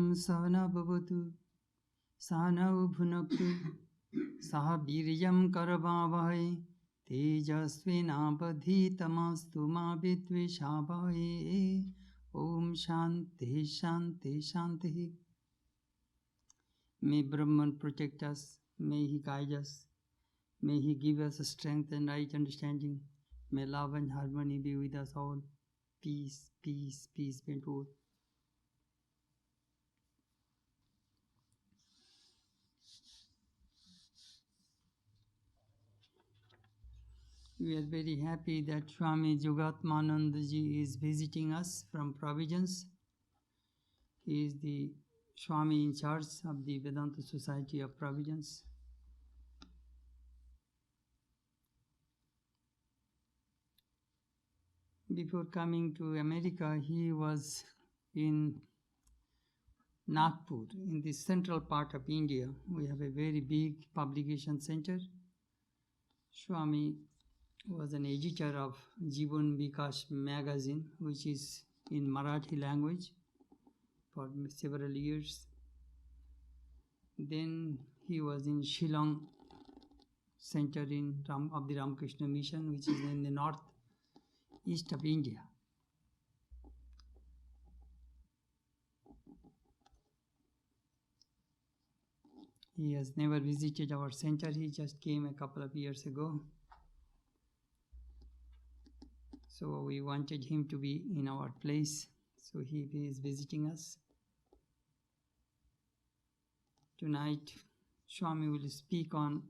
Satyam Sahana Bhavatu Sahana Bhunaktu Saha Viryam Karavavahai Tejasvinabadhitamastu ma vidvishabhai. Om Shanti Shanti Shanti. May Brahman protect us, may he guide us, may he give us strength and right understanding. May love and harmony be with us all. Peace, peace, peace be to all. We are very happy that Swami Yogatmananda ji is visiting us from Providence. He is the Swami in charge of the Vedanta Society of Providence. Before coming to America, he was in Nagpur, in the central part of India. We have a very big publication center. Swami was an editor of Jivan Vikas magazine, which is in Marathi language for several years. Then he was in Shillong center of the Ramakrishna Mission, which is in the northeast of India. He has never visited our center. He just came a couple of years ago. So we wanted him to be in our place. So he is visiting us. Tonight, Swami will speak on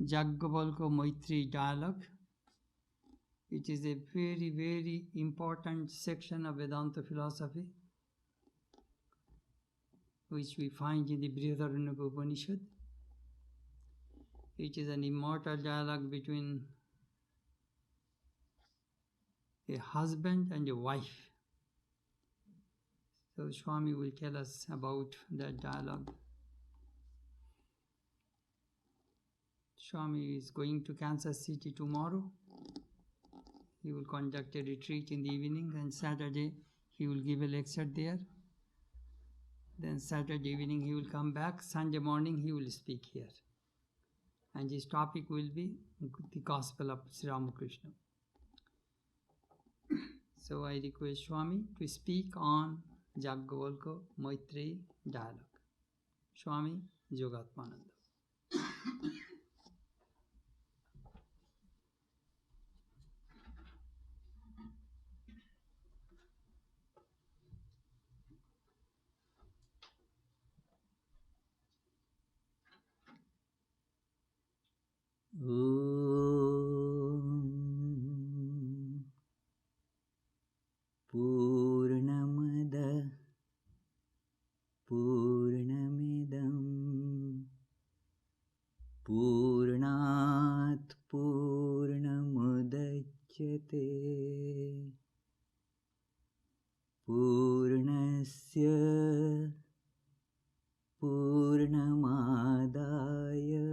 Yajnavalkya Maitreyi dialogue. It is a very, very important section of Vedanta philosophy, which we find in the Brihadaranyaka Upanishad. It is an immortal dialogue between a husband and a wife. So Swami will tell us about that dialogue. Swami is going to Kansas City tomorrow. He will conduct a retreat in the evening, and Saturday he will give a lecture there. Then Saturday evening he will come back. Sunday morning he will speak here. And his topic will be the Gospel of Sri Ramakrishna. So I request Swami to speak on Yajnavalkya Maitreyi dialogue. Swami Yogatmananda. Purnamada Purnamidam Purnat Purnamudachyate Purnasya Purnamadaya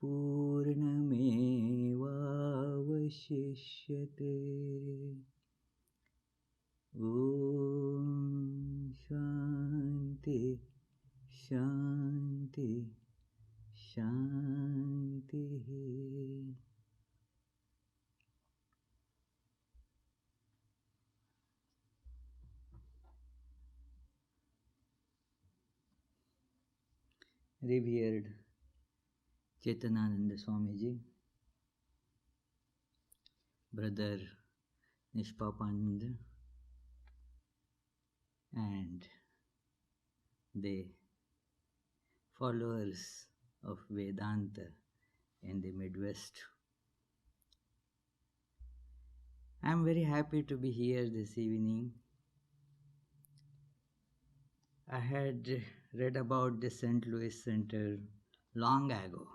Purnamevavashishyate. Om Shanti Shanti Shanti. Revered Chetanananda Swamiji, Brother Nishpapananda, and the followers of Vedanta in the Midwest. I am very happy to be here this evening. I had read about the St. Louis Center long ago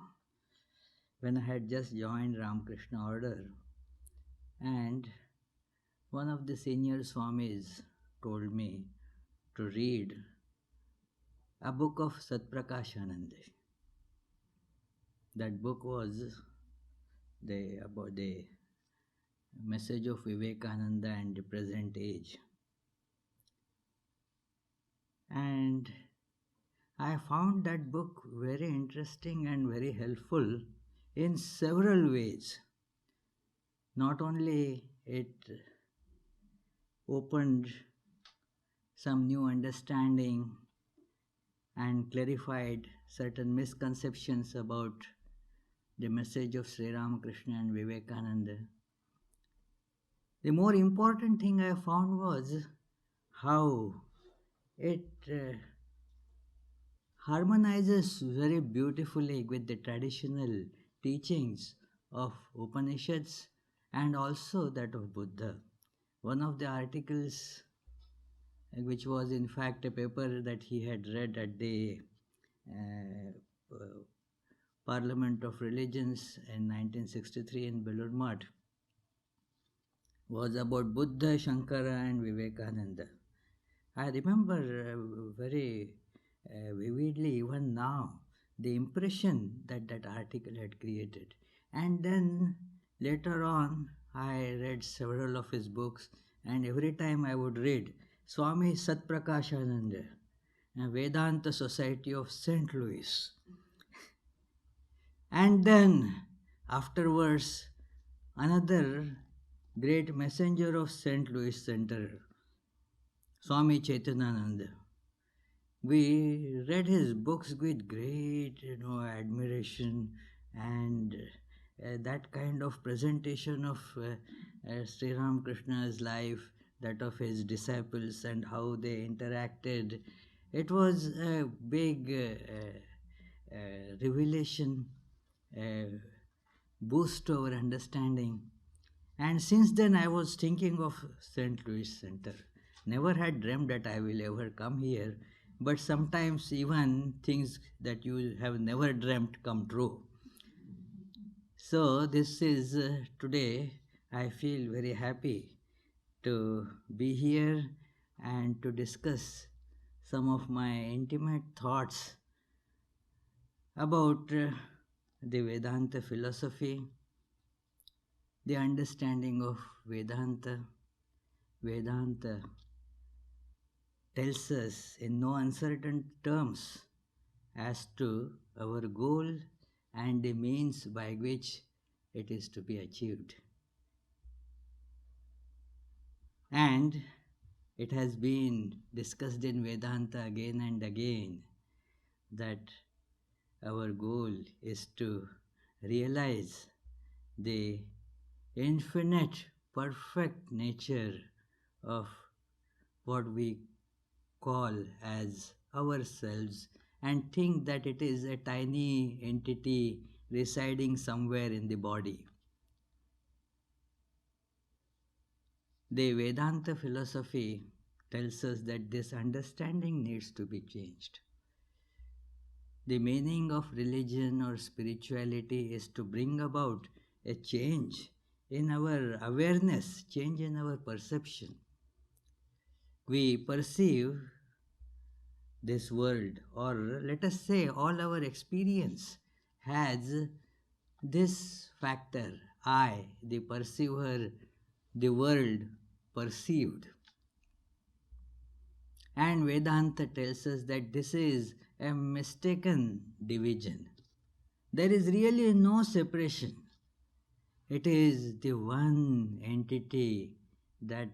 when I had just joined Ramakrishna Order, and one of the senior Swamis told me to read a book of Satprakashananda. That book was about the message of Vivekananda and the present age. And I found that book very interesting and very helpful in several ways. Not only it opened some new understanding and clarified certain misconceptions about the message of Sri Ramakrishna and Vivekananda. The more important thing I found was how it harmonizes very beautifully with the traditional teachings of Upanishads and also that of Buddha. One of the articles, which was in fact a paper that he had read at the uh, Parliament of Religions in 1963 in Belur Math, was about Buddha, Shankara, and Vivekananda. I remember very vividly, even now, the impression that that article had created. And then later on, I read several of his books, and every time I would read Swami Satprakashananda, Vedanta Society of St. Louis. And then afterwards, another great messenger of St. Louis Center, Swami Chaitanyananda. We read his books with great, admiration, and that kind of presentation of Sri Ramakrishna's life, that of his disciples and how they interacted. It was a big revelation, boost to our understanding. And since then, I was thinking of St. Louis Center. Never had dreamed that I will ever come here, but sometimes even things that you have never dreamt come true. So, this is today, I feel very happy to be here and to discuss some of my intimate thoughts about the Vedanta philosophy, the understanding of Vedanta. Vedanta tells us in no uncertain terms as to our goal and the means by which it is to be achieved. And it has been discussed in Vedanta again and again that our goal is to realize the infinite, perfect nature of what we call as ourselves and think that it is a tiny entity residing somewhere in the body. The Vedanta philosophy tells us that this understanding needs to be changed. The meaning of religion or spirituality is to bring about a change in our awareness, change in our perception. We perceive this world, or let us say all our experience, has this factor, I, the perceiver, the world perceived. And Vedanta tells us that this is a mistaken division. There is really no separation. It is the one entity that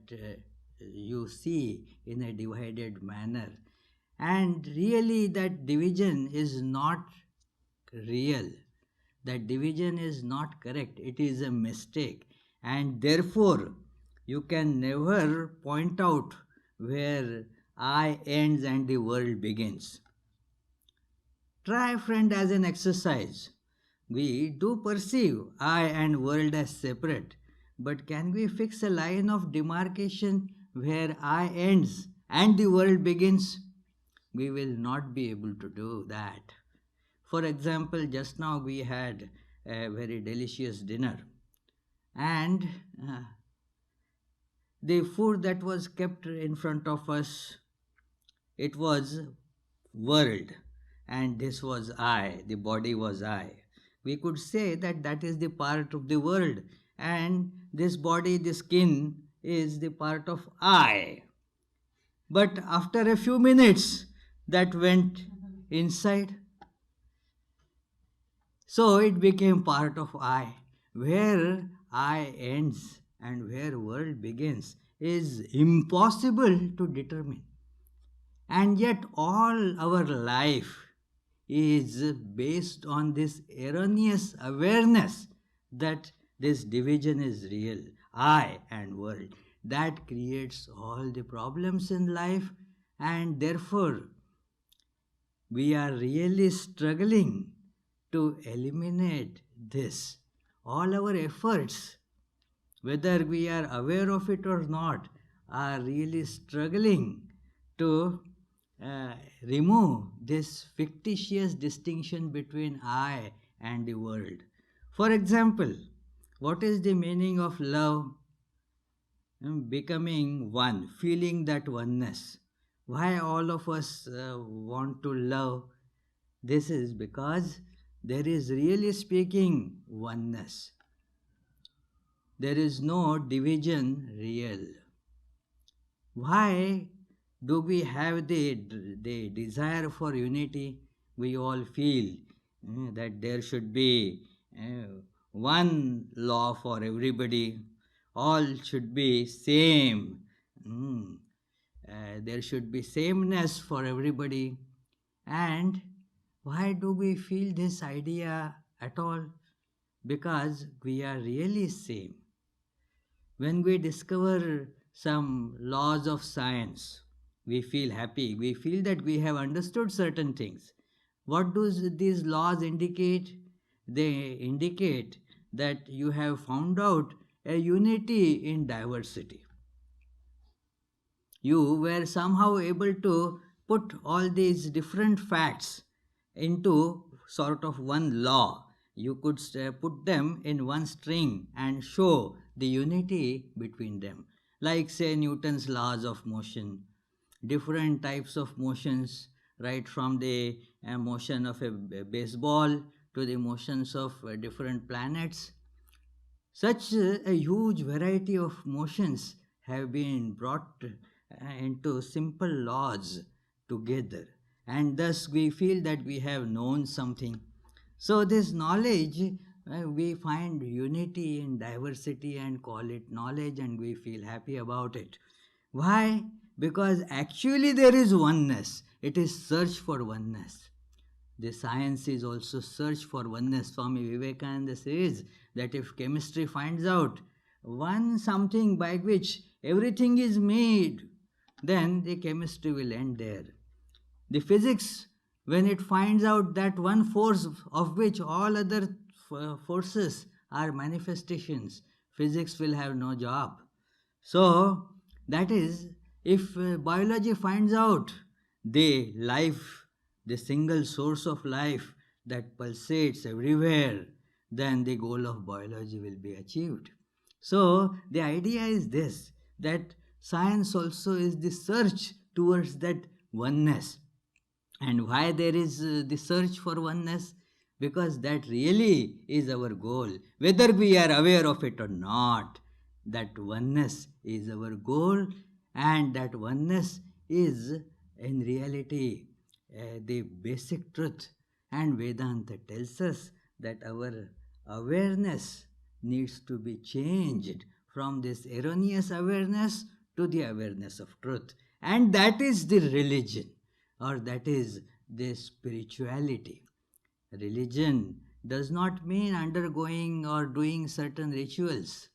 you see in a divided manner. And really that division is not real. That division is not correct. It is a mistake. And therefore, you can never point out where I ends and the world begins. Try, friend, as an exercise. We do perceive I and world as separate, but can we fix a line of demarcation where I ends and the world begins? We will not be able to do that. For example, just now we had a very delicious dinner, and the food that was kept in front of us, it was world, and this was I, the body was I. We could say that that is the part of the world, and this body, the skin, is the part of I. But after a few minutes, that went inside. So it became part of I. Where I ends and where world begins is impossible to determine. And yet all our life is based on this erroneous awareness that this division is real, I and world. That creates all the problems in life, and therefore we are really struggling to eliminate this. All our efforts, whether we are aware of it or not, are really struggling to uh, remove this fictitious distinction between I and the world. For example, what is the meaning of love? Becoming one, feeling that oneness. Why all of us want to love? This is because there is really speaking oneness. There is no division real. Why do we have the desire for unity? We all feel that there should be one law for everybody, all should be same. Mm. There should be sameness for everybody. And why do we feel this idea at all? Because we are really same. When we discover some laws of science, we feel happy. We feel that we have understood certain things. What do these laws indicate? They indicate that you have found out a unity in diversity. You were somehow able to put all these different facts into sort of one law. You could put them in one string and show the unity between them. Like, say, Newton's laws of motion, different types of motions, right from the motion of a baseball to the motions of different planets. Such a huge variety of motions have been brought into simple laws together, and thus we feel that we have known something. So, this knowledge, we find unity in diversity and call it knowledge, and we feel happy about it. Why? Because actually there is oneness, it is search for oneness. The science is also search for oneness. Swami Vivekananda says that if chemistry finds out one something by which everything is made, then the chemistry will end there. The physics, when it finds out that one force of which all other forces are manifestations, physics will have no job. So, that is, if biology finds out the life, the single source of life that pulsates everywhere, then the goal of biology will be achieved. So, the idea is this, that science also is the search towards that oneness. And why there is the search for oneness? Because that really is our goal, whether we are aware of it or not. That oneness is our goal, and that oneness is in reality the basic truth. And Vedanta tells us that our awareness needs to be changed from this erroneous awareness to the awareness of truth. And that is the religion, or that is the spirituality. Religion does not mean undergoing or doing certain rituals.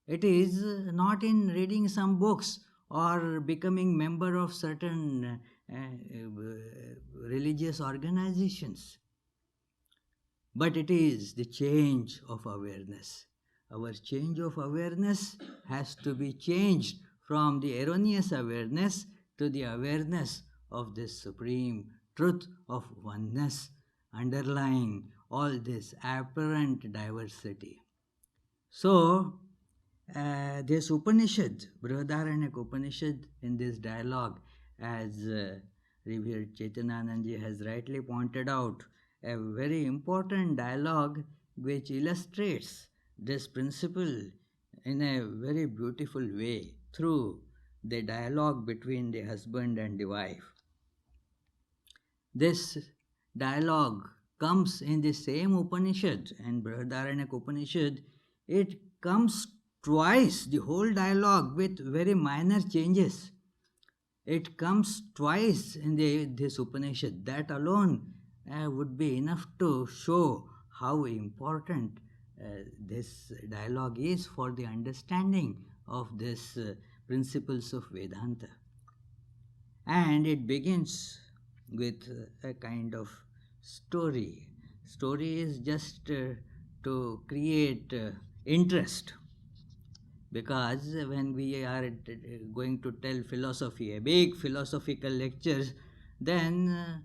It is not in reading some books or becoming member of certain religious organizations, but it is the change of awareness. Our change of awareness has to be changed from the erroneous awareness to the awareness of this supreme truth of oneness underlying all this apparent diversity. So, this Upanishad, Brihadaranyaka Upanishad, in this dialogue, as Revered Chaitanyananji has rightly pointed out, a very important dialogue which illustrates this principle in a very beautiful way through the dialogue between the husband and the wife. This dialogue comes in the same Upanishad, and Brihadaranyaka Upanishad, it comes twice, the whole dialogue with very minor changes. It comes twice in this Upanishad. That alone would be enough to show how important this dialogue is for the understanding of these principles of Vedanta. And it begins with a kind of story. Story is just to create interest, because when we are going to tell philosophy, a big philosophical lectures, then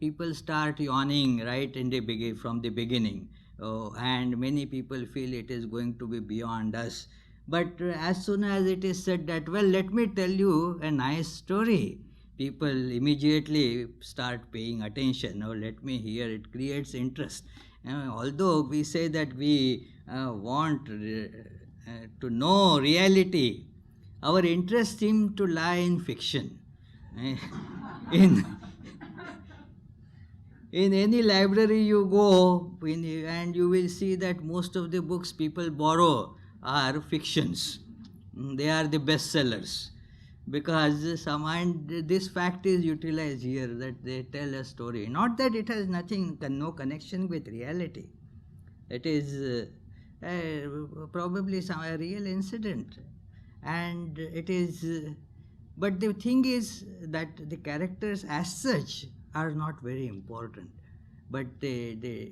people start yawning right in from the beginning. And many people feel it is going to be beyond us. But as soon as it is said that, well, let me tell you a nice story, people immediately start paying attention. Oh, let me hear. It creates interest. Although we say that we want to know reality, our interests seem to lie in fiction. in in any library you go, and you will see that most of the books people borrow are fictions. They are the bestsellers, because this fact is utilized here, that they tell a story. Not that it has no connection with reality. It is probably a real incident, and it is. But the thing is that the characters as such are not very important, but the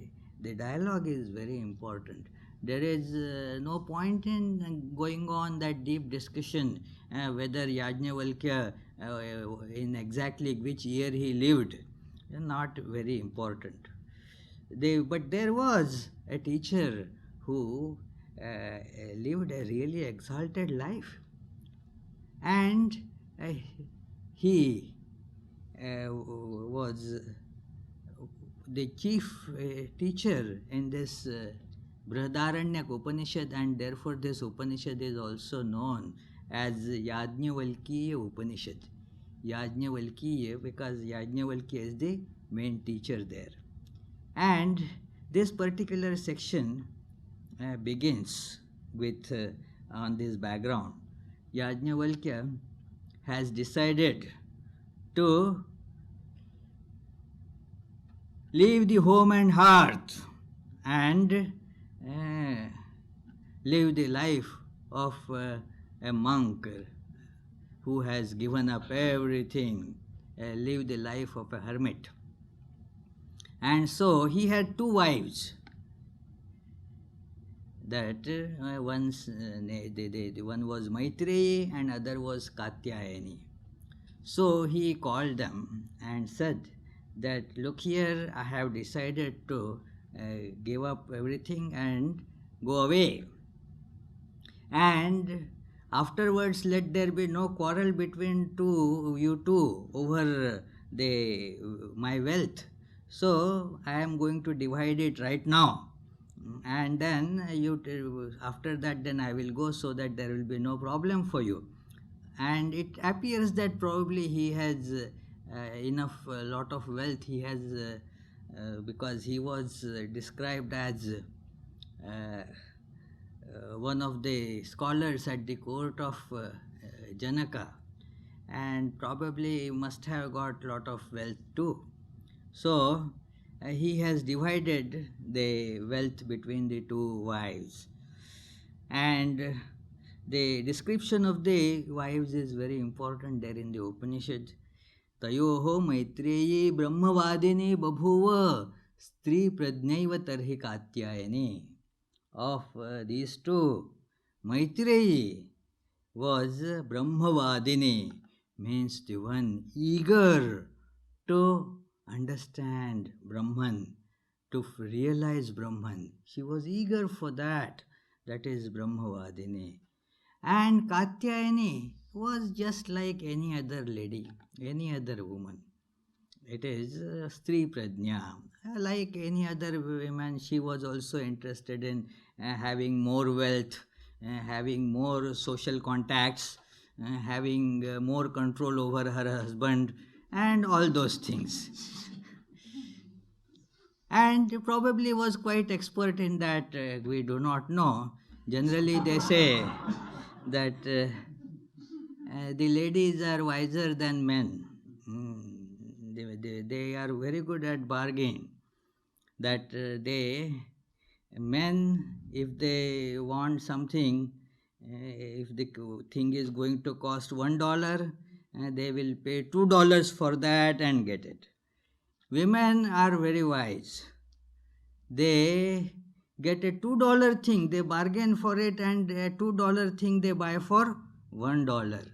dialogue is very important. There is no point in going on that deep discussion whether Yajnavalkya in exactly which year he lived. Not very important. But there was a teacher who lived a really exalted life, and he was the chief teacher in this Brihadaranyaka Upanishad, and therefore this Upanishad is also known as Yajnavalkya Upanishad. Yajnavalkya, because Yajnavalkya is the main teacher there. And this particular section begins with, on this background, Yajnavalkya has decided to leave the home and hearth and live the life of a monk who has given up everything, live the life of a hermit. And so he had two wives. That one was Maitreyi and other was Katyayani. So he called them and said that, look here, I have decided to give up everything and go away. And afterwards let there be no quarrel between you two over my wealth. So I am going to divide it right now. And then after that, then I will go, so that there will be no problem for you. And it appears that probably he has enough, lot of wealth he has, because he was described as one of the scholars at the court of Janaka, and probably must have got lot of wealth too. So he has divided the wealth between the two wives. And the description of the wives is very important there in the Upanishad. Tayoho Maitreyi Brahmavadini Babhuva Stri Pradnyaiva Tarhi Katyayani. Of these two, Maitreyi was Brahmavadini, means the one eager to understand Brahman, to realize Brahman. She was eager for that. That is Brahmavadini. And Katyayani was just like any other lady, any other woman. It is Stri Pradnya. Like any other woman, she was also interested in having more wealth, having more social contacts, having more control over her husband, and all those things. And probably was quite expert in that, we do not know. Generally, they say that the ladies are wiser than men. They are very good at bargain. That men, if they want something, if the thing is going to cost $1, they will pay $2 for that and get it. Women are very wise. They get a $2 thing, they bargain for it, and a $2 thing they buy for $1.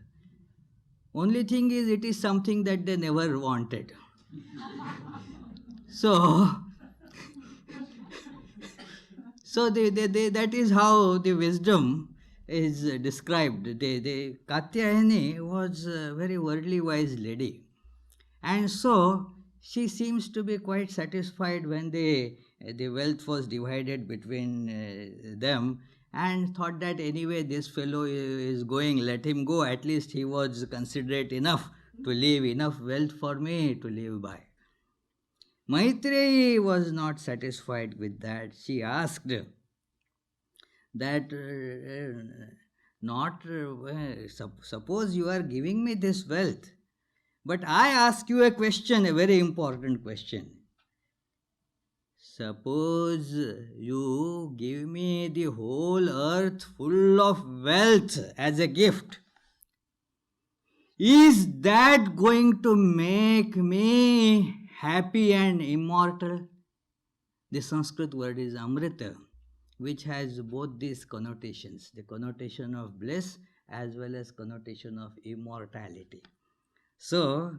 Only thing is, it is something that they never wanted. So that is how the wisdom is described. Katyayani was a very worldly wise lady. And so she seems to be quite satisfied when the wealth was divided between them, and thought that anyway this fellow is going, let him go, at least he was considerate enough to leave enough wealth for me to live by. Maitreyi was not satisfied with that. She asked that suppose you are giving me this wealth, but I ask you a question, a very important question. Suppose you give me the whole earth full of wealth as a gift. Is that going to make me happy and immortal? The Sanskrit word is Amrita, which has both these connotations, the connotation of bliss as well as connotation of immortality. So,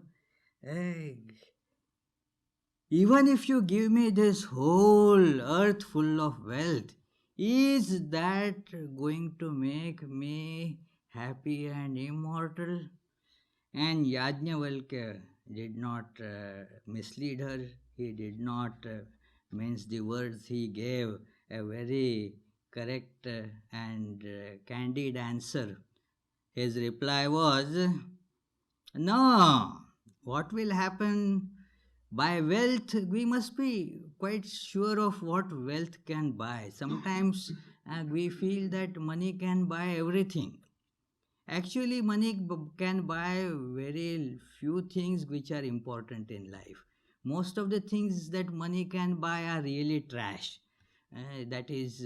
even if you give me this whole earth full of wealth, is that going to make me happy and immortal? And Yajnavalkya did not mislead her. He did not mince the words. He gave a very correct and candid answer. His reply was, no, what will happen? By wealth, we must be quite sure of what wealth can buy. Sometimes we feel that money can buy everything. Actually, money can buy very few things which are important in life. Most of the things that money can buy are really trash. That is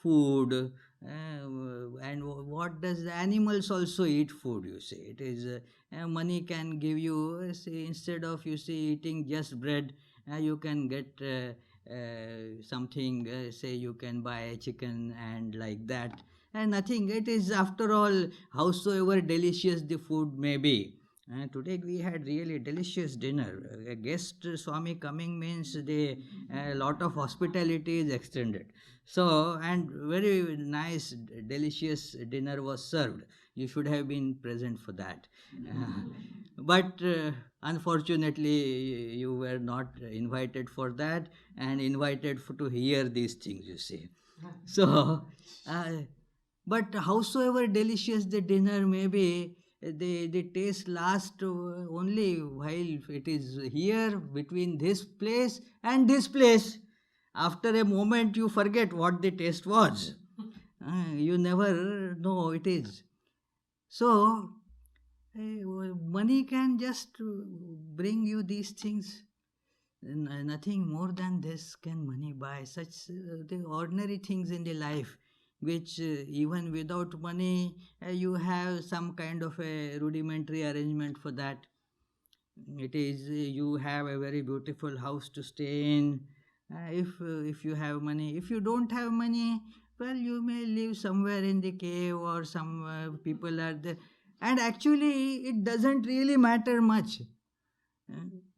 food, and what does the animals also eat food, you say. It is money can give you, say, instead of eating just bread, you can get something, say you can buy a chicken and like that, and nothing. It is, after all, howsoever delicious the food may be. Today we had really delicious dinner. A guest Swami coming means a lot of hospitality is extended. So, and very nice, delicious dinner was served. You should have been present for that. But unfortunately, you were not invited for that, and invited to hear these things, you see. So, but howsoever delicious the dinner may be, the taste lasts only while it is here, between this place and this place. After a moment, you forget what the taste was. You never know it is. So, money can just bring you these things. Nothing more than this can money buy. Such the ordinary things in the life, which even without money, you have some kind of a rudimentary arrangement for that. It is, you have a very beautiful house to stay in. If you have money. If you don't have money, well, you may live somewhere in the cave, or some people are there. And actually, it doesn't really matter much.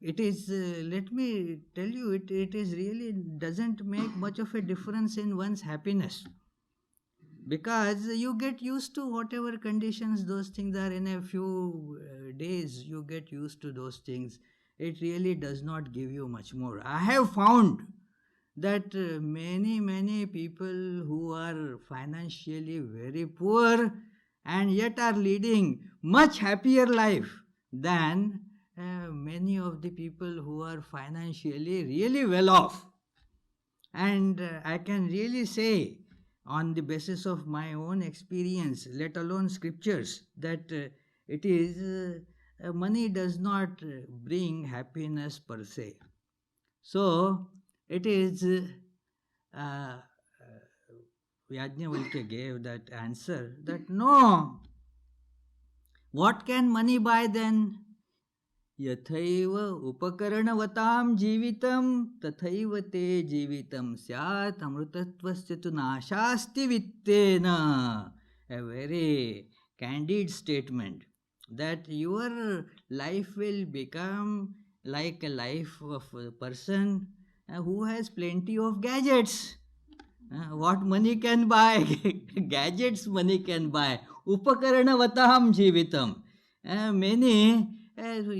It is, let me tell you, it is really doesn't make much of a difference in one's happiness. Because you get used to whatever conditions those things are. In a few days, you get used to those things. It really does not give you much more. I have found that many people who are financially very poor and yet are leading much happier life than many of the people who are financially really well off. And I can really say, on the basis of my own experience, let alone scriptures, that it is money does not bring happiness per se. So it is uh, Yajnavalkya gave that answer that no, what can money buy then? यथैव उपकरणवतां जीवितं तथैव ते जीवितं स्यात् अमृतत्वस्य तु नाशास्ति वित्तेन. A very candid statement that your life will become like a life of a person who has plenty of gadgets. What money can buy? Gadgets money can buy. Upakaranavatam jivitam. Many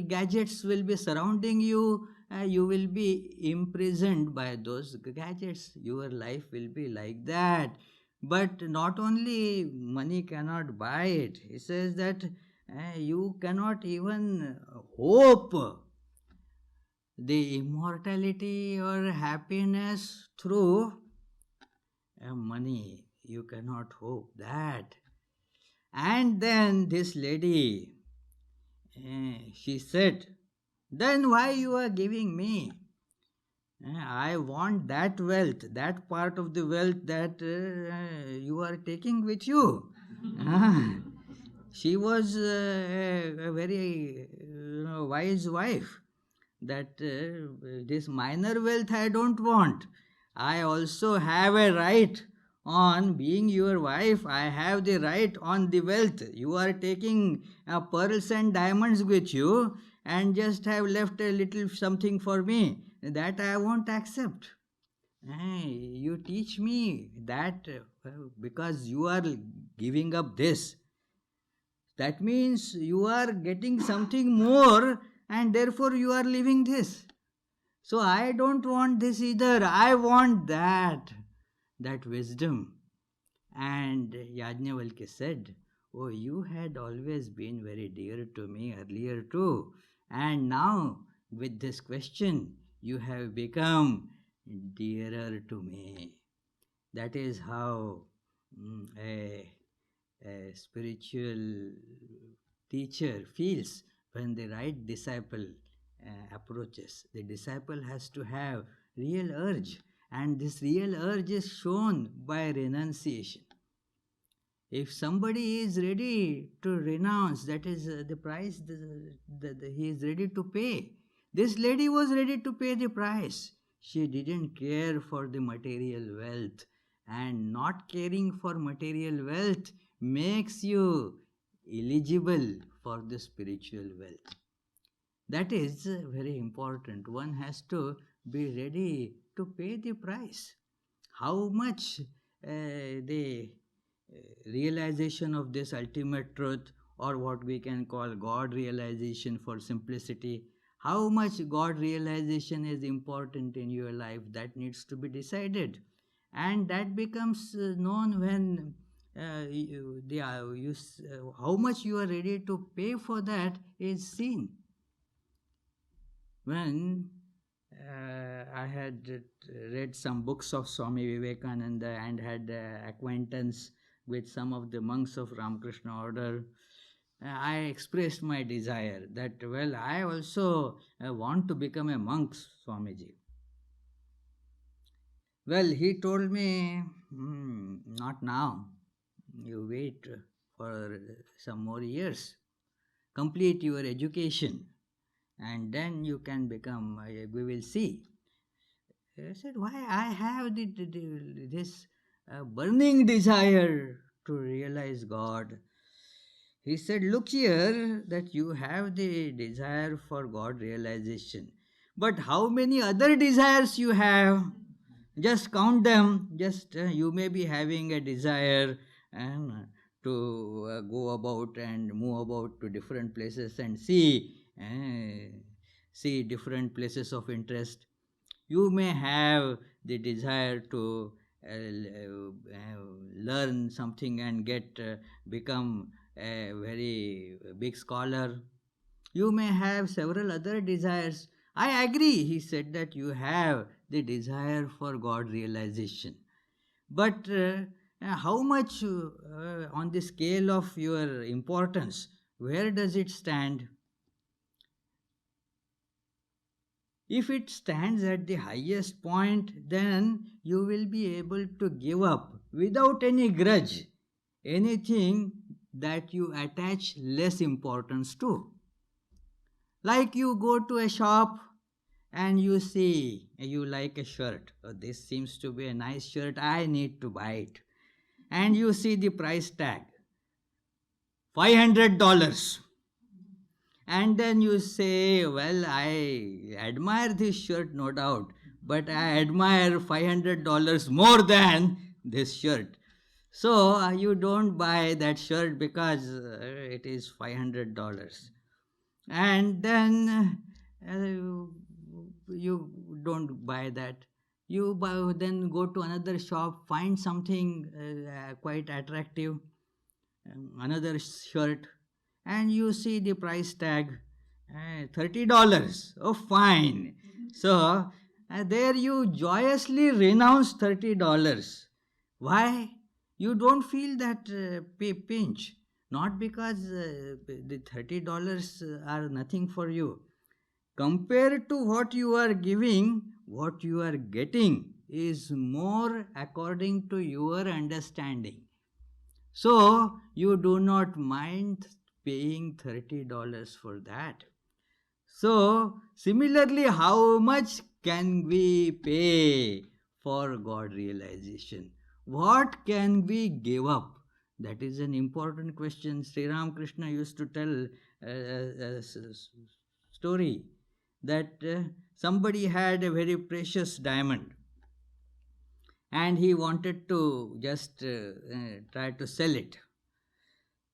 gadgets will be surrounding you. You will be imprisoned by those gadgets. Your life will be like that. But not only money cannot buy it, he says that you cannot even hope the immortality or happiness through money. You cannot hope that. And then this lady, she said, then why you are giving me? I want that wealth, that part of the wealth that you are taking with you. She was a very wise wife, that this minor wealth I don't want. I also have a right on being your wife. I have the right on the wealth. You are taking pearls and diamonds with you and just have left a little something for me. That I won't accept. You teach me that because you are giving up this. That means you are getting something more and therefore you are leaving this. So I don't want this either. I want that wisdom. And Yajnavalkya said, oh, you had always been very dear to me earlier too. And now with this question, you have become dearer to me. That is how a spiritual teacher feels when the right disciple approaches. The disciple has to have real urge, and this real urge is shown by renunciation. If somebody is ready to renounce, that is the price he is ready to pay. This lady was ready to pay the price. She didn't care for the material wealth, and not caring for material wealth makes you eligible for the spiritual wealth. That is very important. One has to be ready to pay the price. How much the realization of this ultimate truth, or what we can call God realization for simplicity, how much God realization is important in your life, that needs to be decided. And that becomes known when how much you are ready to pay for that is seen. When I had read some books of Swami Yogatmananda and had acquaintance with some of the monks of Ramakrishna order, I expressed my desire that, well, I also want to become a monk, Swamiji. Well, he told me, not now. You wait for some more years. Complete your education and then you can become, we will see. I said, why I have this burning desire to realize God. He said, look here, that you have the desire for God realization. But how many other desires you have? Just count them. Just you may be having a desire to go about and move about to different places and see different places of interest. You may have the desire to learn something and become a very big scholar. You may have several other desires. I agree, he said, that you have the desire for God realization. But how much on the scale of your importance, where does it stand? If it stands at the highest point, then you will be able to give up without any grudge anything that you attach less importance to. Like you go to a shop and you see you like a shirt. Oh, this seems to be a nice shirt, I need to buy it. And you see the price tag, $500. And then you say, well, I admire this shirt, no doubt, but I admire $500 more than this shirt. So you don't buy that shirt because it is $500. And then you don't buy that. You then go to another shop, find something quite attractive, another shirt, and you see the price tag, $30. Oh, fine. So there you joyously renounce $30. Why? You don't feel that pinch. Not because the $30 are nothing for you. Compared to what you are giving, what you are getting is more according to your understanding. So you do not mind paying $30 for that. So similarly, how much can we pay for God realization? What can we give up? That is an important question. Sri Ramakrishna used to tell a story that somebody had a very precious diamond and he wanted to just try to sell it.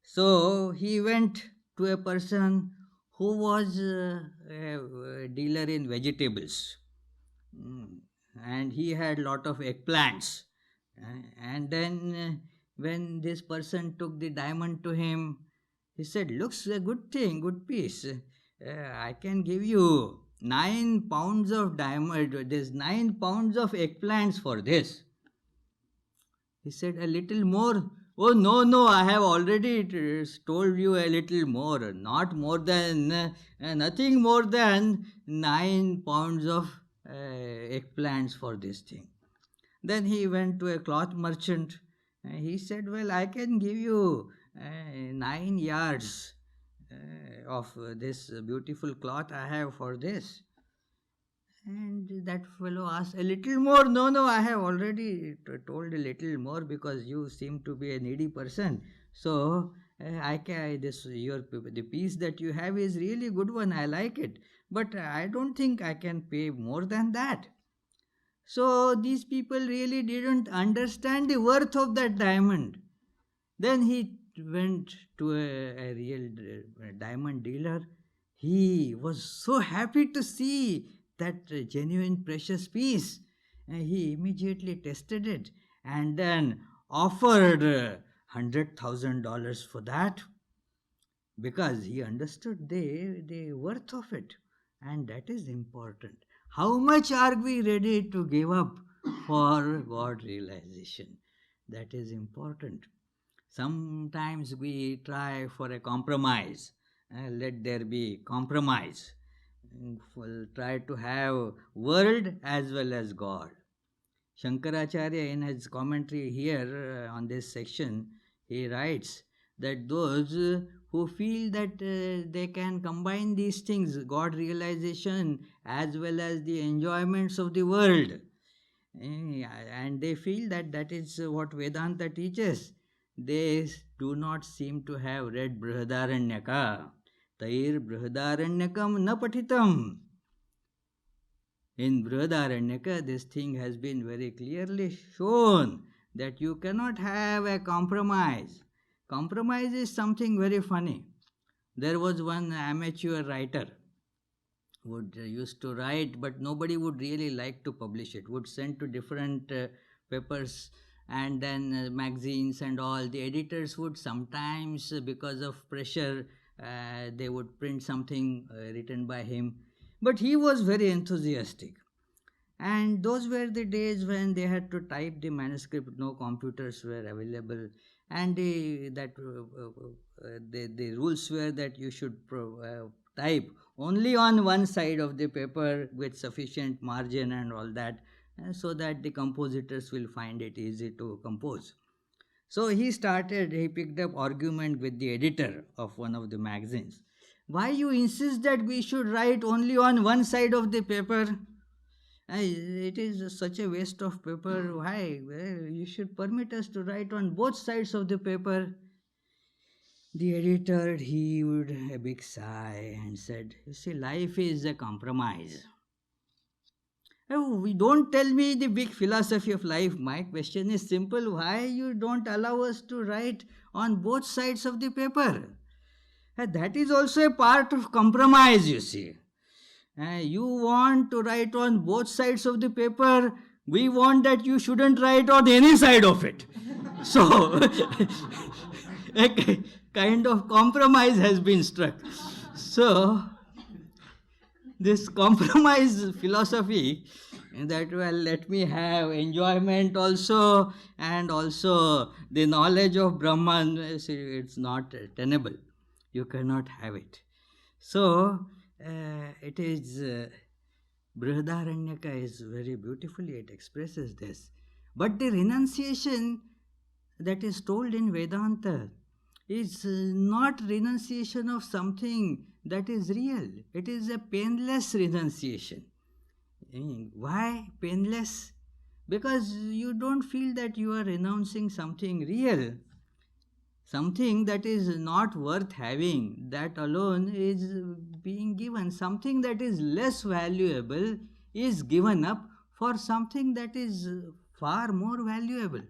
So he went to a person who was a dealer in vegetables. And he had lot of eggplants. And then when this person took the diamond to him, he said, looks a good thing, good piece. I can give you 9 pounds of diamond, there's 9 pounds of eggplants for this. He said, a little more. Oh, no, I have already told you a little more. Not more than, nothing more than 9 pounds of eggplants for this thing. Then he went to a cloth merchant. He said, well, I can give you 9 yards of this beautiful cloth I have for this. And that fellow asked, a little more? No, I have already told a little more because you seem to be a needy person. So the piece that you have is really good one. I like it, but I don't think I can pay more than that. So these people really didn't understand the worth of that diamond. Then he went to a real diamond dealer. He was so happy to see that genuine precious piece. He immediately tested it and then offered $100,000 for that because he understood the worth of it. And that is important. How much are we ready to give up for God realization? That is important. Sometimes we try for a compromise. Let there be compromise. We'll try to have world as well as God. Shankaracharya, in his commentary here on this section, he writes that those who feel that they can combine these things, God realization as well as the enjoyments of the world, and they feel that that is what Vedanta teaches, they do not seem to have read Brihadaranyaka. Tair Brihadaranyakam na patitam. In Brihadaranyaka, this thing has been very clearly shown that you cannot have a compromise. Compromise is something very funny. There was one amateur writer who used to write, but nobody would really like to publish it, would send to different papers and then magazines and all. The editors would sometimes, because of pressure, they would print something written by him. But he was very enthusiastic. And those were the days when they had to type the manuscript, no computers were available. And the rules were that you should type only on one side of the paper with sufficient margin and all that, so that the compositors will find it easy to compose. So he picked up argument with the editor of one of the magazines. Why you insist that we should write only on one side of the paper? It is such a waste of paper. Why? You should permit us to write on both sides of the paper. The editor heaved a big sigh and said, "You see, life is a compromise." Oh, we don't tell me the big philosophy of life. My question is simple. Why you don't allow us to write on both sides of the paper? That is also a part of compromise, you see. You want to write on both sides of the paper. We want that you shouldn't write on any side of it. So, a kind of compromise has been struck. So, this compromise philosophy that, well, let me have enjoyment also and also the knowledge of Brahman, it's not tenable. You cannot have it. So, it is Brihadaranyaka is very beautifully, it expresses this. But the renunciation that is told in Vedanta is not renunciation of something that is real. It is a painless renunciation. Why painless? Because you don't feel that you are renouncing something real. Something that is not worth having, that alone is being given. Something that is less valuable is given up for something that is far more valuable.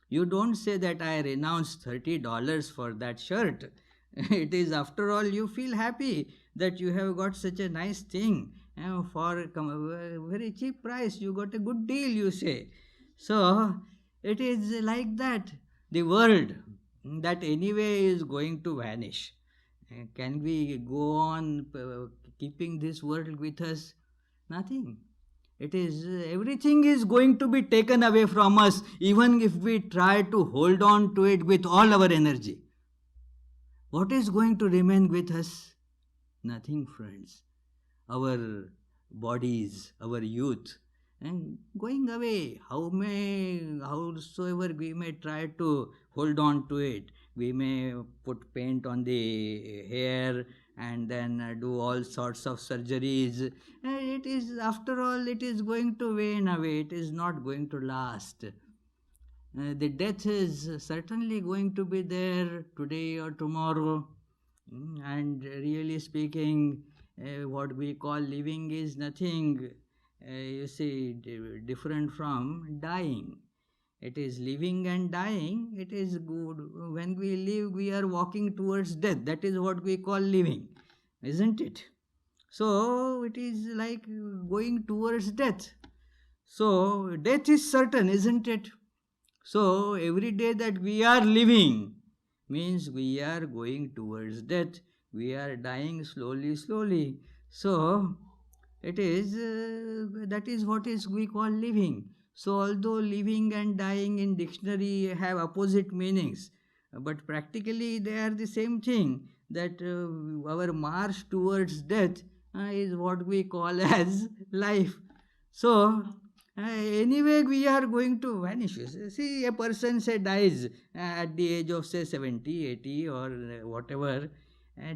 You don't say that I renounced $30 for that shirt. It is, after all, you feel happy that you have got such a nice thing for a very cheap price. You got a good deal, you say. So, it is like that. The world, that anyway is going to vanish. Can we go on keeping this world with us? Nothing. It is, everything is going to be taken away from us, even if we try to hold on to it with all our energy. What is going to remain with us? Nothing, friends. Our bodies, our youth, and going away. Howsoever we may try to hold on to it, we may put paint on the hair and then do all sorts of surgeries. It is, after all, it is going to wane away. It is not going to last. The death is certainly going to be there today or tomorrow. And really speaking, what we call living is nothing, you see, different from dying. It is living and dying. It is good. When we live, we are walking towards death. That is what we call living, isn't it? So, it is like going towards death. So, death is certain, isn't it? So, every day that we are living means we are going towards death. We are dying slowly, slowly. So, it is, that is what is we call living. So, although living and dying in dictionary have opposite meanings, but practically they are the same thing, that our march towards death is what we call as life. So, anyway, we are going to vanish. See, a person say dies at the age of say 70, 80 or whatever.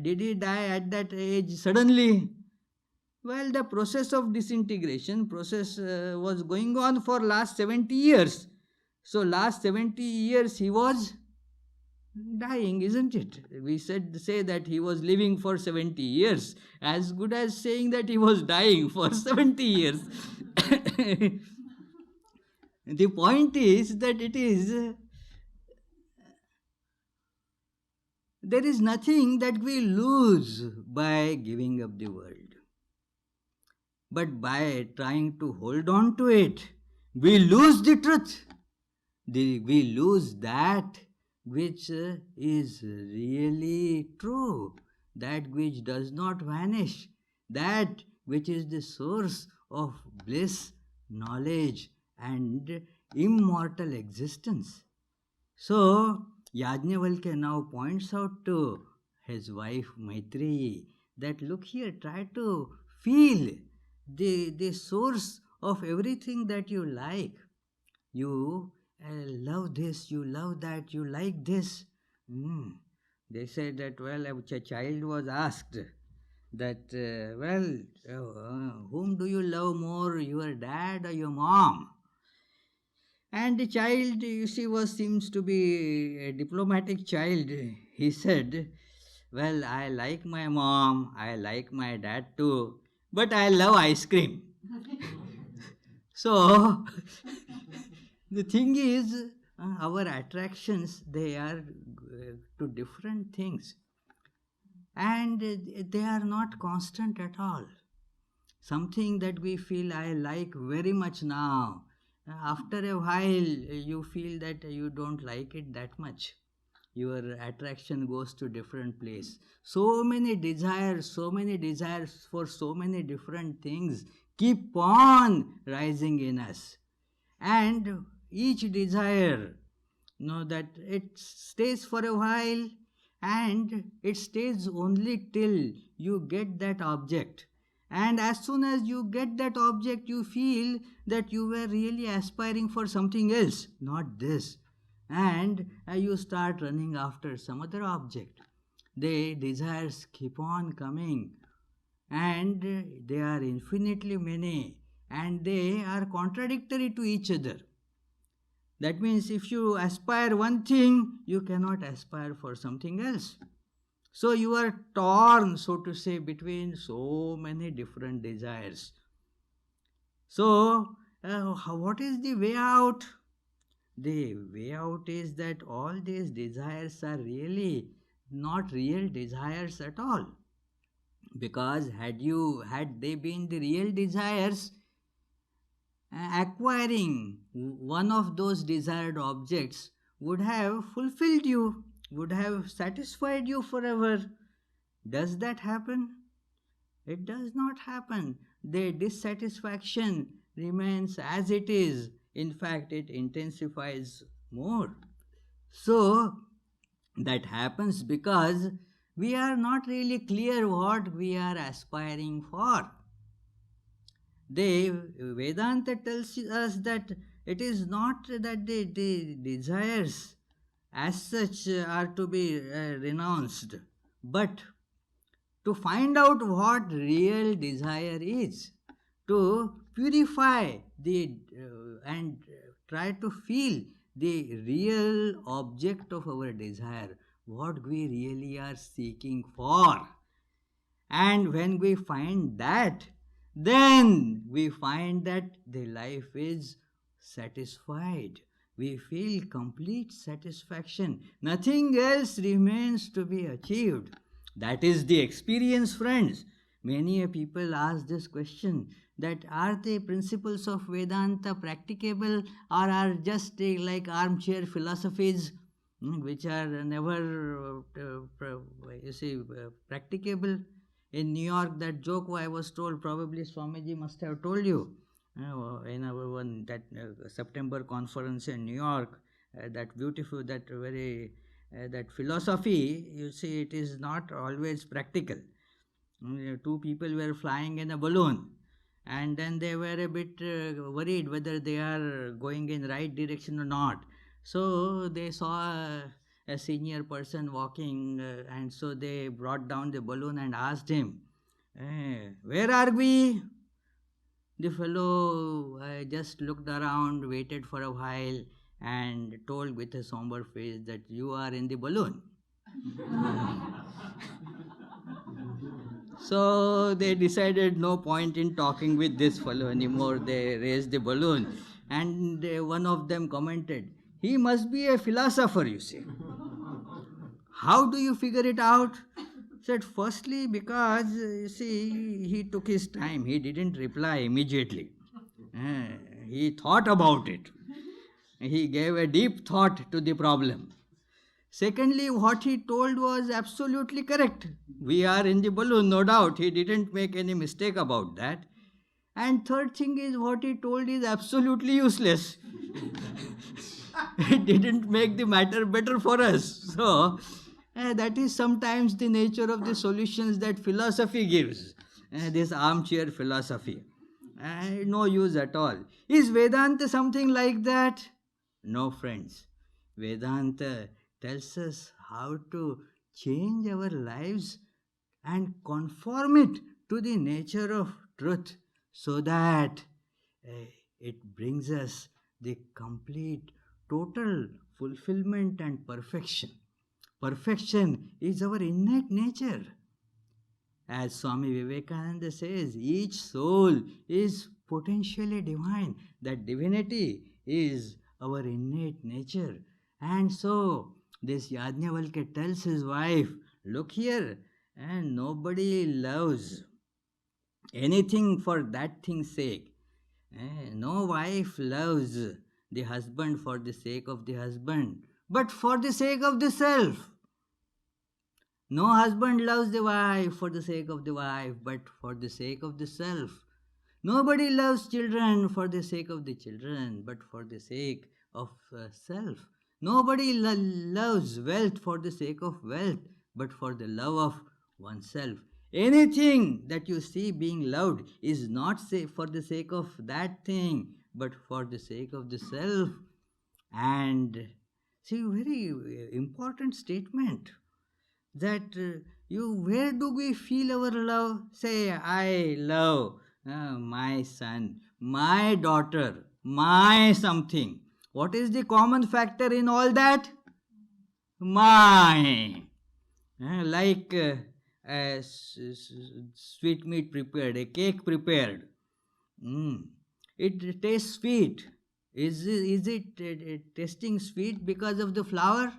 Did he die at that age suddenly? Well, the process of disintegration was going on for last 70 years. So last 70 years he was dying, isn't it? We say that he was living for 70 years, as good as saying that he was dying for 70 years. The point is that there is nothing that we lose by giving up the world. But by trying to hold on to it, we lose the truth. We lose that which is really true, that which does not vanish, that which is the source of bliss, knowledge, and immortal existence. So, Yajnavalkya now points out to his wife Maitreyi that look here, try to feel the source of everything that you like. You love this, you love that, you like this. They said that, well, a child was asked that, whom do you love more, your dad or your mom? And the child, you see, seems to be a diplomatic child. He said, well, I like my mom, I like my dad too, but I love ice cream. So, the thing is, our attractions, they are to different things. And they are not constant at all. Something that we feel I like very much now, after a while you feel that you don't like it that much. Your attraction goes to different place. So many desires for so many different things keep on rising in us. And each desire, that it stays for a while, and it stays only till you get that object. And as soon as you get that object, you feel that you were really aspiring for something else, not this. And you start running after some other object. The desires keep on coming, and they are infinitely many, and they are contradictory to each other. That means if you aspire one thing, you cannot aspire for something else. So you are torn, so to say, between so many different desires. So, what is the way out? The way out is that all these desires are really not real desires at all. Because had they been the real desires, acquiring one of those desired objects would have fulfilled you, would have satisfied you forever. Does that happen? It does not happen. The dissatisfaction remains as it is. In fact, it intensifies more. So, that happens because we are not really clear what we are aspiring for. The Vedanta tells us that it is not that the desires as such are to be renounced, but to find out what real desire is, to purify and try to feel the real object of our desire, what we really are seeking for. And when we find that, then we find that the life is satisfied. We feel complete satisfaction. Nothing else remains to be achieved. That is the experience, friends. Many people ask this question, that are the principles of Vedanta practicable, or are just like armchair philosophies which are never practicable. In New York, that joke I was told, probably Swamiji must have told you, in our one that September conference in New York, that beautiful, that very, that philosophy, you see, it is not always practical. Two people were flying in a balloon, and then they were a bit worried whether they are going in right direction or not. So they saw a senior person walking, and so they brought down the balloon and asked him, where are we? The fellow just looked around, waited for a while, and told with a somber face that you are in the balloon. So they decided no point in talking with this fellow anymore. They raised the balloon, and one of them commented, he must be a philosopher, you see. How do you figure it out? Said, firstly, because, you see, he took his time. He didn't reply immediately. He thought about it. He gave a deep thought to the problem. Secondly, what he told was absolutely correct. We are in the balloon, no doubt. He didn't make any mistake about that. And third thing is, what he told is absolutely useless. It didn't make the matter better for us. So, that is sometimes the nature of the solutions that philosophy gives. This armchair philosophy. No use at all. Is Vedanta something like that? No, friends. Vedanta tells us how to change our lives and conform it to the nature of truth so that it brings us the complete, total fulfillment and perfection. Perfection is our innate nature. As Swami Vivekananda says, each soul is potentially divine. That divinity is our innate nature. And so, this Yajnavalkya tells his wife, look here, and nobody loves anything for that thing's sake. No wife loves the husband for the sake of the husband, but for the sake of the self. No husband loves the wife for the sake of the wife, but for the sake of the self. Nobody loves children for the sake of the children, but for the sake of self. Nobody loves wealth for the sake of wealth, but for the love of oneself. Anything that you see being loved is not for the sake of that thing, but for the sake of the self. And see, very important statement that where do we feel our love? Say, I love my son, my daughter, my something. What is the common factor in all that? My. Like sweet meat prepared, a cake prepared. It tastes sweet. Is it tasting sweet because of the flour?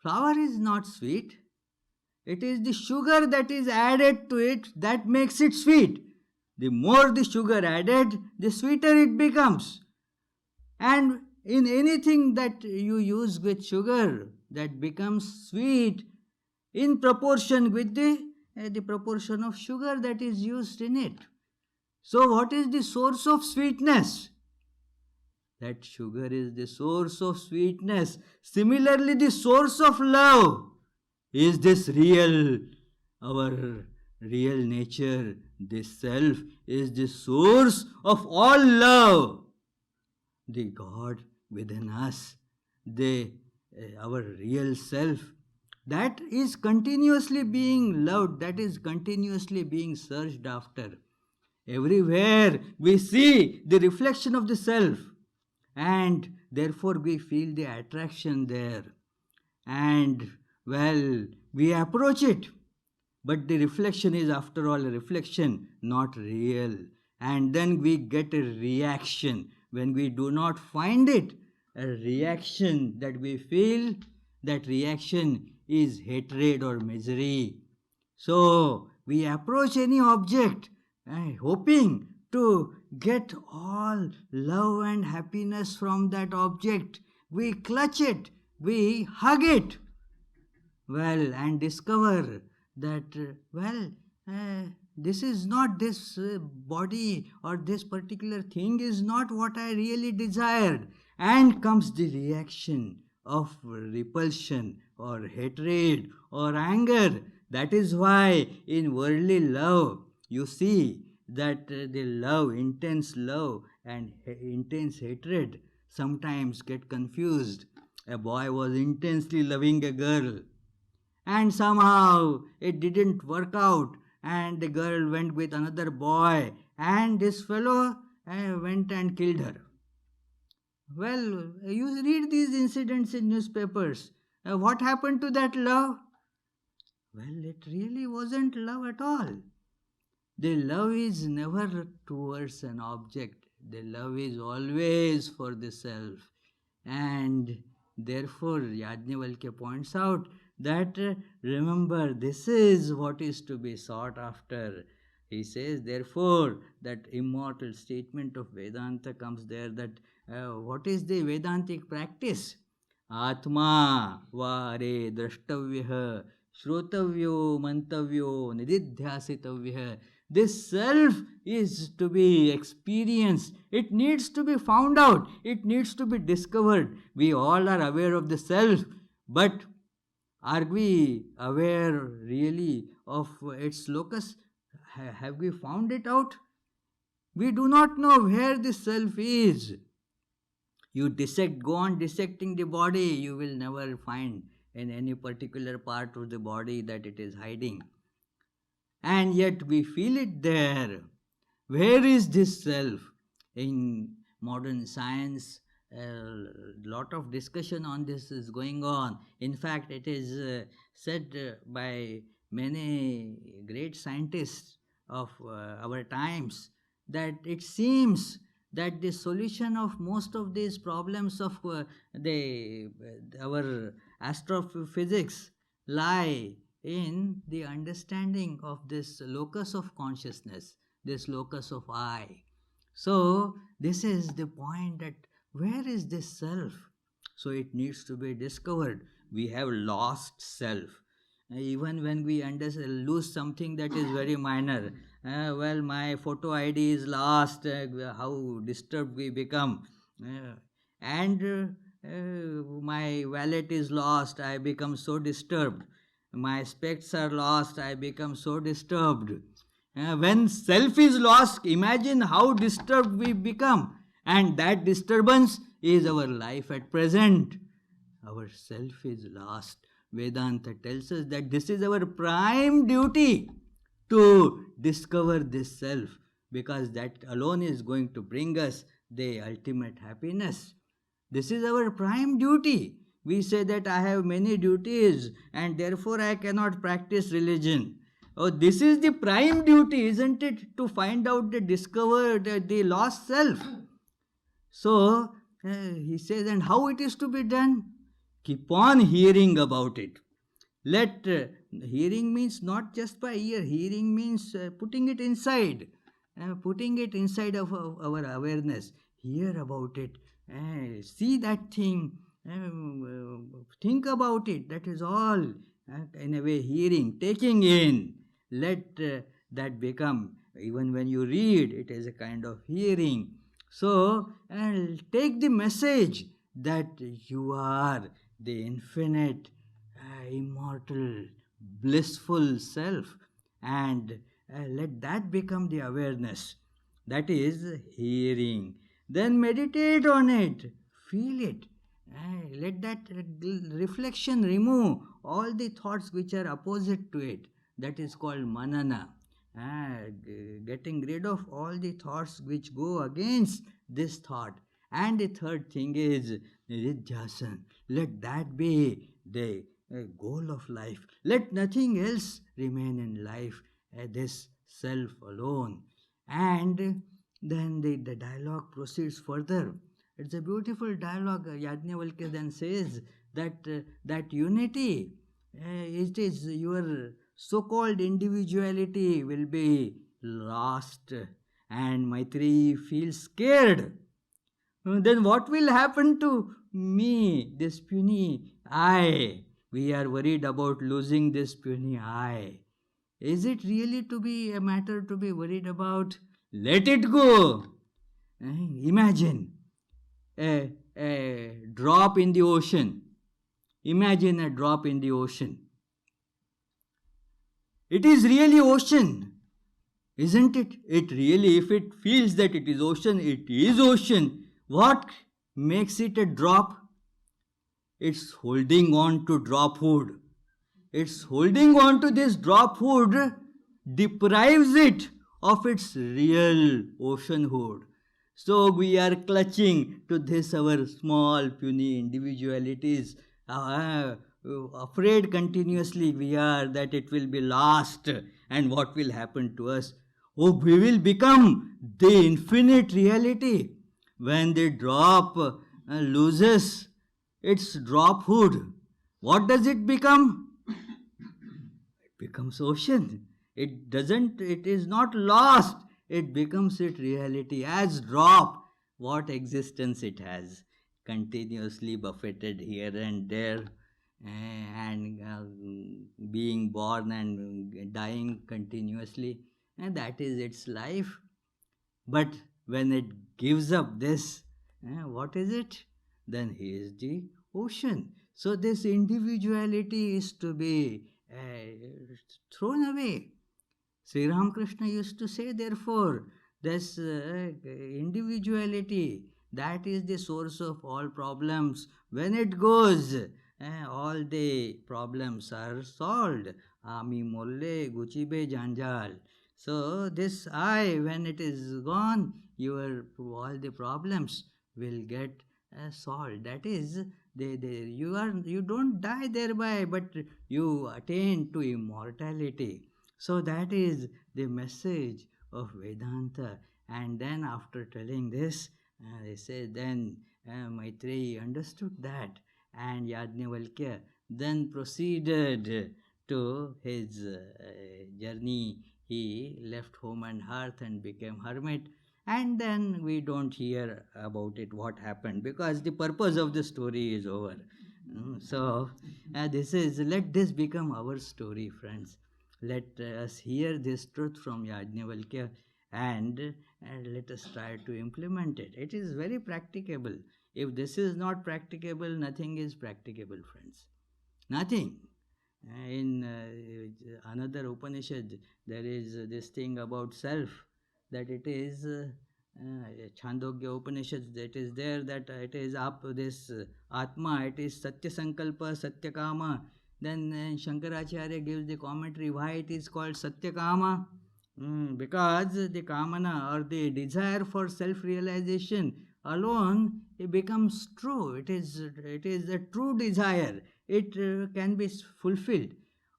Flour is not sweet. It is the sugar that is added to it that makes it sweet. The more the sugar added, the sweeter it becomes. And in anything that you use with sugar, that becomes sweet in proportion with the proportion of sugar that is used in it. So what is the source of sweetness? That sugar is the source of sweetness. Similarly, the source of love is this real, our real nature. This self is the source of all love. The God within us, our real self, that is continuously being loved, that is continuously being searched after. Everywhere we see the reflection of the self, and therefore we feel the attraction there. And well, we approach it, but the reflection is after all a reflection, not real. And then we get a reaction when we do not find it. A reaction that we feel, that reaction is hatred or misery. So we approach any object hoping to get all love and happiness from that object. We clutch it, we hug it, well, and discover that, this is not, this body or this particular thing is not what I really desired. And comes the reaction of repulsion or hatred or anger. That is why in worldly love, you see that the love, intense love and intense hatred sometimes get confused. A boy was intensely loving a girl, and somehow it didn't work out, and the girl went with another boy, and this fellow went and killed her. Well, you read these incidents in newspapers. What happened to that love? Well, it really wasn't love at all. The love is never towards an object. The love is always for the self. And therefore, Yajnavalkya points out that remember, this is what is to be sought after. He says, therefore, that immortal statement of Vedanta comes there, that what is the Vedantic practice? Atma vare drashtavya shrotavyo mantavyo nididhyasitavya. This self is to be experienced. It needs to be found out. It needs to be discovered. We all are aware of the self, but are we aware really of its locus? Have we found it out? We do not know where the self is. You go on dissecting the body, you will never find in any particular part of the body that it is hiding. And yet we feel it there. Where is this self? In modern science, a lot of discussion on this is going on. In fact, it is said by many great scientists of our times that it seems that the solution of most of these problems of our astrophysics lie in the understanding of this locus of consciousness, this locus of I. So this is the point, that where is this self? So it needs to be discovered. We have lost self. Even when we lose something that is very minor, well, my photo ID is lost, how disturbed we become. And my wallet is lost, I become so disturbed. My specs are lost, I become so disturbed. When self is lost, imagine how disturbed we become. And that disturbance is our life at present. Our self is lost. Vedanta tells us that this is our prime duty, to discover this self, because that alone is going to bring us the ultimate happiness. This is our prime duty. We say that I have many duties and therefore I cannot practice religion. Oh, this is the prime duty, isn't it? To find out, discover the lost self. So he says, and how it is to be done? Keep on hearing about it. Hearing means not just by ear. Hearing means putting it inside. Putting it inside of our awareness. Hear about it. See that thing. Think about it. That is all. In a way, hearing, taking in. Let that become, even when you read, it is a kind of hearing. So, take the message that you are the infinite, immortal, blissful self, and let that become the awareness. That is hearing. Then meditate on it, feel it. Let that reflection remove all the thoughts which are opposite to it. That is called manana. Getting rid of all the thoughts which go against this thought. And the third thing is nididhyasana. Let that be the goal of life. Let nothing else remain in life, this self alone. And then the dialogue proceeds further. It's a beautiful dialogue. Yajnavalkya then says that unity, it is your so-called individuality will be lost, and Maitreyi feels scared. Then what will happen to me, this puny I? We are worried about losing this puny I. Is it really to be a matter to be worried about? Let it go. Imagine a drop in the ocean. Imagine a drop in the ocean. It is really ocean, isn't it? It really, if it feels that it is ocean, it is ocean. What makes it a drop? It's holding on to drophood. It's holding on to this drophood, deprives it of its real oceanhood. So we are clutching to this, our small puny individualities, afraid continuously we are that it will be lost, and what will happen to us? Oh, we will become the infinite reality. When the drop loses its drophood, what does it become? It becomes ocean. It is not lost, it becomes its reality as drop what existence it has, continuously buffeted here and there, and being born and dying continuously, and that is its life. But when it gives up this, what is it? Then he is the ocean. So this individuality is to be thrown away. Sri Ramakrishna used to say, therefore, this individuality, that is the source of all problems. When it goes, all the problems are solved. Ami molle guchibe janjal. So this I, when it is gone, all the problems will get solved. That is, you don't die thereby, but you attain to immortality. So that is the message of Vedanta. And then after telling this, they say then Maitreyi understood that, and Yajnavalkya then proceeded to his journey. He left home and hearth and became hermit. And then we don't hear about it, what happened, because the purpose of the story is over. So, let this become our story, friends. Let us hear this truth from Yajnavalkya, and let us try to implement it. It is very practicable. If this is not practicable, nothing is practicable, friends. Nothing. In another Upanishad, there is this thing about self, that it is Chandogya Upanishad, that is there, that it is up this Atma, it is Satya Sankalpa, Satya Kama. Then Shankaracharya gives the commentary why it is called Satya Kama. Because the kamana, or the desire for self-realization alone, it becomes true. It is a true desire. It can be fulfilled.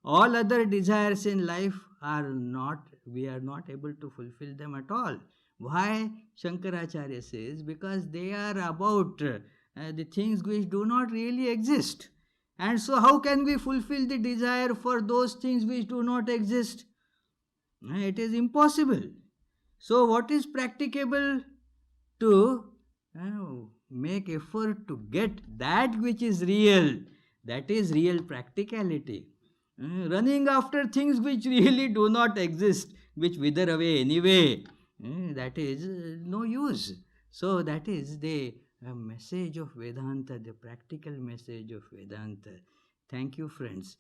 All other desires in life are not, we are not able to fulfill them at all. Why? Shankaracharya says, because they are about the things which do not really exist. And so how can we fulfill the desire for those things which do not exist? It is impossible. So what is practicable? To make effort to get that which is real. That is real practicality. Running after things which really do not exist, which wither away anyway, that is no use. So that is the message of Vedanta, the practical message of Vedanta. Thank you, friends.